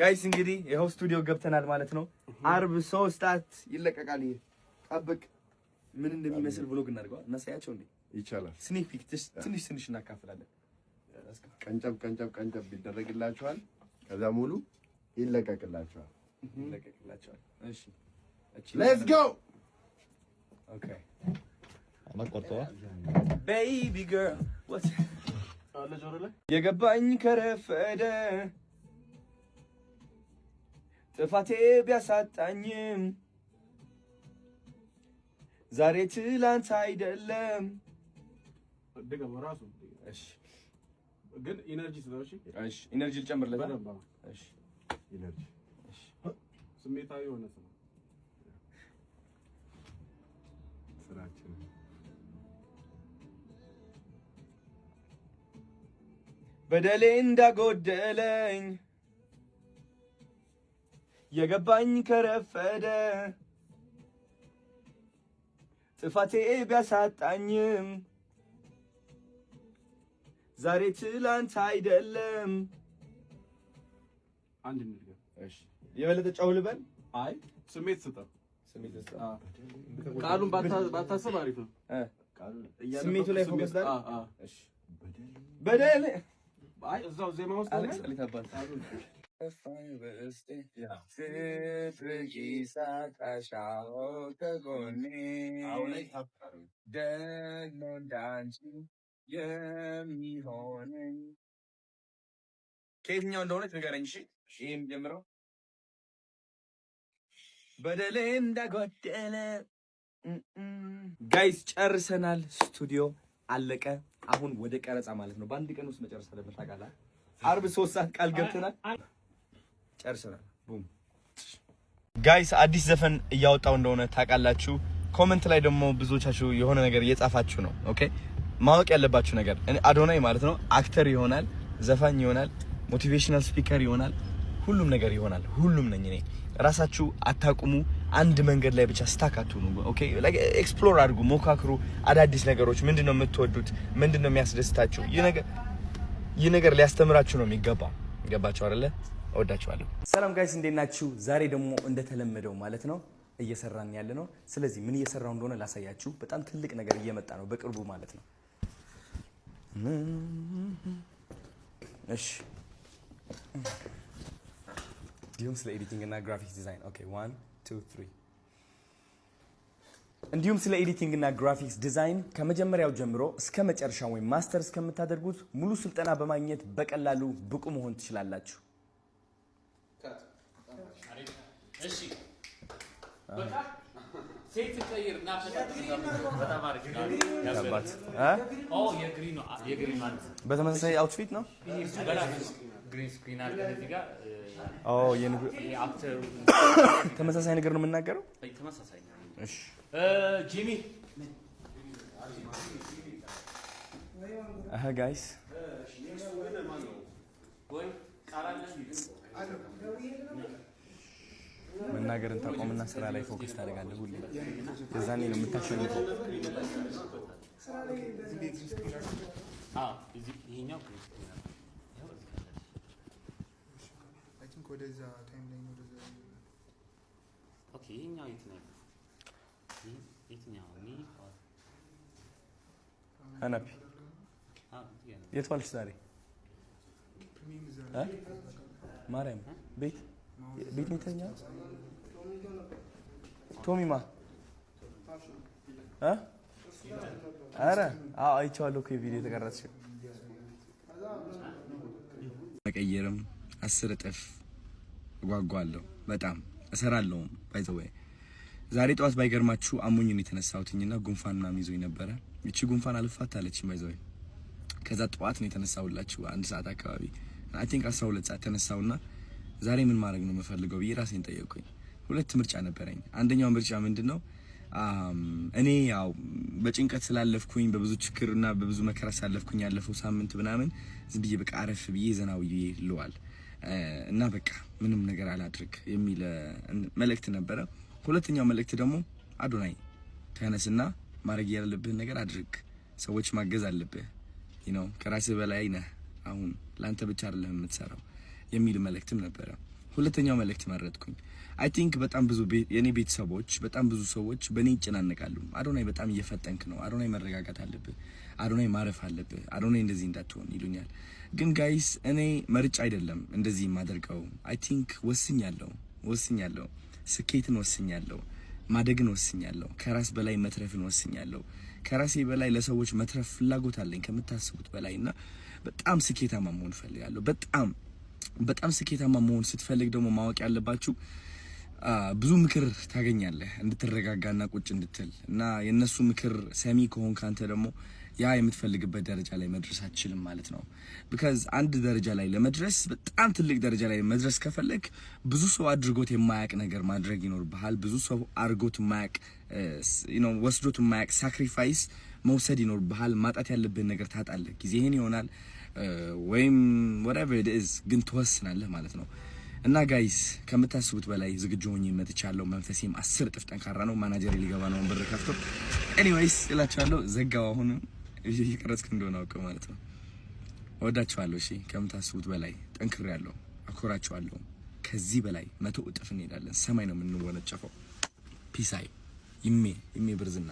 ጋይስ እንግዲህ ይሄው ስቱዲዮ ገብተናል ማለት ነው። አርብ 3 ሰዓት ይለቀቃል። ይሄ ጠብቅ ምን እንደሚመስል ብሎግ እናድርገው እናሳያቸው እንዴ ይቻላል። ስኒክ ፒክ ትንሽ እናካፍላለን። ቀንጨብ ቢደረግላችኋል። ከዛ ሙሉ ይለቀቅላችኋል። እሺ ሌትስ ጎ ኦኬ አማቆርጦ ቤቢ ገርል what የገባኝ ከረፈደ ጥፋቴ ቢያሳጣኝም ዛሬ ትላንት አይደለም። ደገም ራሱ እሺ ግን ኢነርጂ ስለሆነ እሺ ኢነርጂ ልጨምርለት። እሺ ኢነርጂ እሺ ስሜታዊ ሆነ ሰው ስራችን በደሌ እንዳጎደለኝ የገባኝ ከረፈደ ጥፋቴ ቢያሳጣኝም ዛሬ ትላንት አይደለም። አንድ ነገር እሺ የበለጠ ጫው ልበል። አይ ስሜት ስጠው። ስሜት ስጠው። ቃሉን ባታስብ አሪፍ ነው። ስሜቱ ላይ ፎከስ ዳር። እሺ በደሌ አይ እዛው ዜማ ውስጥ አሌክስ አሊታባል ከየትኛው እንደሆነ ንገረኝ። እሺ ይሄን ጀምረው በደሌ እንዳጎደለ ጋይስ ጨርሰናል። ስቱዲዮ አለቀ። አሁን ወደ ቀረጻ ማለት ነው። በአንድ ቀን ውስጥ መጨረስ አለበት። ታውቃለህ። አርብ 3 ሰዓት ቃል ገብተናል። ጨርሰናል። ቡም ጋይስ አዲስ ዘፈን እያወጣው እንደሆነ ታውቃላችሁ። ኮሜንት ላይ ደግሞ ብዙዎቻችሁ የሆነ ነገር እየጻፋችሁ ነው። ኦኬ ማወቅ ያለባችሁ ነገር አዶናይ ማለት ነው አክተር ይሆናል፣ ዘፋኝ ይሆናል፣ ሞቲቬሽናል ስፒከር ይሆናል፣ ሁሉም ነገር ይሆናል። ሁሉም ነኝ እኔ። ራሳችሁ አታቁሙ። አንድ መንገድ ላይ ብቻ ስታክ አትሁኑ። ኦኬ ላይክ ኤክስፕሎር አድርጉ፣ ሞካክሩ። አዳዲስ ነገሮች ምንድነው የምትወዱት? ምንድነው የሚያስደስታችሁ? ይህ ነገር ሊያስተምራችሁ ነው የሚገባው። ገባችሁ አይደለ? እወዳችኋለሁ። ሰላም ጋይስ እንዴት ናችሁ? ዛሬ ደግሞ እንደተለመደው ማለት ነው እየሰራን ያለ ነው። ስለዚህ ምን እየሰራው እንደሆነ ላሳያችሁ። በጣም ትልቅ ነገር እየመጣ ነው በቅርቡ ማለት ነው። እሺ እንዲሁም ስለ ኤዲቲንግ እና ግራፊክስ ዲዛይን ኦኬ 1 2 3 እንዲሁም ስለ ኤዲቲንግ እና ግራፊክስ ዲዛይን ከመጀመሪያው ጀምሮ እስከ መጨረሻው ወይም ማስተር እስከምታደርጉት ሙሉ ስልጠና በማግኘት በቀላሉ ብቁ መሆን ትችላላችሁ። እሺ በቃ ሴት ቀይር እና በጣም አሪፍ ነው ያስባት የግሪን ማለት በተመሳሳይ አውትፊት ነው። ግሪን ስክሪን አለ እዚህ ጋር አክተር ተመሳሳይ ነገር ነው የምናገረው። ተመሳሳይ ነው። እሺ ጂሚ ጋይስ ወይ ቃራለ መናገርን ታቆምና ስራ ላይ ፎከስ ታደርጋለህ። ሁሌ የዛኔ ነው የምታሸንፈው። ይሄኛው ወደዛ ታይም ላይ ነው ወደዛ ኦኬ ይሄኛው የትኛው አናፒ የት ዋልሽ ዛሬ? ማርያም ቤት ነው የተኛው። ቶሚማ ኧረ አይቼዋለሁ እኮ ቪዲዮ የተቀረጽሽው። መቀየርም 10 እጥፍ ጓጓለሁ። በጣም እሰራለሁ። ባይ ዘ ወይ ዛሬ ጠዋት ባይገርማችሁ አሞኝ ነው የተነሳሁትና ጉንፋን ምናምን ይዞኝ ነበረ። እቺ ጉንፋን አልፋታለችኝ ባይ ዘ ወይ። ከዛ ጠዋት ነው የተነሳሁላችሁ 1 ሰዓት አካባቢ አይ ቲንክ 12 ሰዓት ተነሳውና ዛሬ ምን ማድረግ ነው የምፈልገው ብዬ ራሴን ጠየቅኩኝ። ሁለት ምርጫ ነበረኝ። አንደኛው ምርጫ ምንድነው እኔ ያው በጭንቀት ስላለፍኩኝ በብዙ ችግርና በብዙ መከራ ስላለፍኩኝ ያለፈው ሳምንት ምናምን ዝም ብዬ በቃ አረፍ ብዬ ዘናው ብዬ ልዋል እና በቃ ምንም ነገር አላድርግ የሚል መልእክት ነበረ። ሁለተኛው መልእክት ደግሞ አዶናይ ተነስና ማድረግ ያለብህ ነገር አድርግ፣ ሰዎች ማገዝ አለብህ፣ ከራስህ በላይ ነህ፣ አሁን ላንተ ብቻ አይደለም የምትሰራው የሚል መልእክትም ነበረ። ሁለተኛው መልእክት መረጥኩኝ። አይ ቲንክ በጣም ብዙ የኔ ቤተሰቦች በጣም ብዙ ሰዎች በኔ ይጨናነቃሉ። አዶናይ በጣም እየፈጠንክ ነው፣ አዶናይ መረጋጋት አለብህ፣ አዶናይ ማረፍ አለብህ፣ አዶናይ እንደዚህ እንዳትሆን ይሉኛል። ግን ጋይስ እኔ መርጫ አይደለም እንደዚህ የማደርገው። አይ ቲንክ ወስኛለሁ፣ ስኬትን ወስኛለሁ፣ ማደግን ወስኛለሁ፣ ከራስ በላይ መትረፍን ወስኛለሁ። ከራሴ በላይ ለሰዎች መትረፍ ፍላጎት አለኝ ከምታስቡት በላይ እና በጣም ስኬታማ መሆን ፈልጋለሁ። በጣም ስኬታማ መሆን ስትፈልግ ደግሞ ማወቅ ያለባችሁ ብዙ ምክር ታገኛለህ እንድትረጋጋና ቁጭ እንድትል እና የነሱ ምክር ሰሚ ከሆን ካንተ ደግሞ ያ የምትፈልግበት ደረጃ ላይ መድረስ አትችልም ማለት ነው። because አንድ ደረጃ ላይ ለመድረስ በጣም ትልቅ ደረጃ ላይ መድረስ ከፈለክ ብዙ ሰው አድርጎት የማያቅ ነገር ማድረግ ይኖርብሃል። ብዙ ሰው አድርጎት የማያቅ ወስዶት የማያቅ ሳክሪፋይስ መውሰድ ይኖርብሃል። ማጣት ያለብህን ነገር ታጣለህ። ጊዜህን ይሆናል ወይም whatever it is ግን ትወስናለህ ማለት ነው። እና ጋይስ ከምታስቡት በላይ ዝግጁ ሆኜ መጥቻለሁ። መንፈሴም 10 እጥፍ ጠንካራ ነው። ማናጀር ሊገባ ነው ብር ከፍቶ ኤኒዌይስ እላችኋለሁ። ዘጋው አሁን እየቀረጽክ እንደሆነ አውቀው ማለት ነው። ወዳችኋለሁ። እሺ ከምታስቡት በላይ ጠንክሬያለሁ። አኮራችኋለሁ። ከዚህ በላይ 100 እጥፍ እንሄዳለን። ሰማይ ነው የምንወነጨፈው። ፒስ አይ ይሜ ብርዝና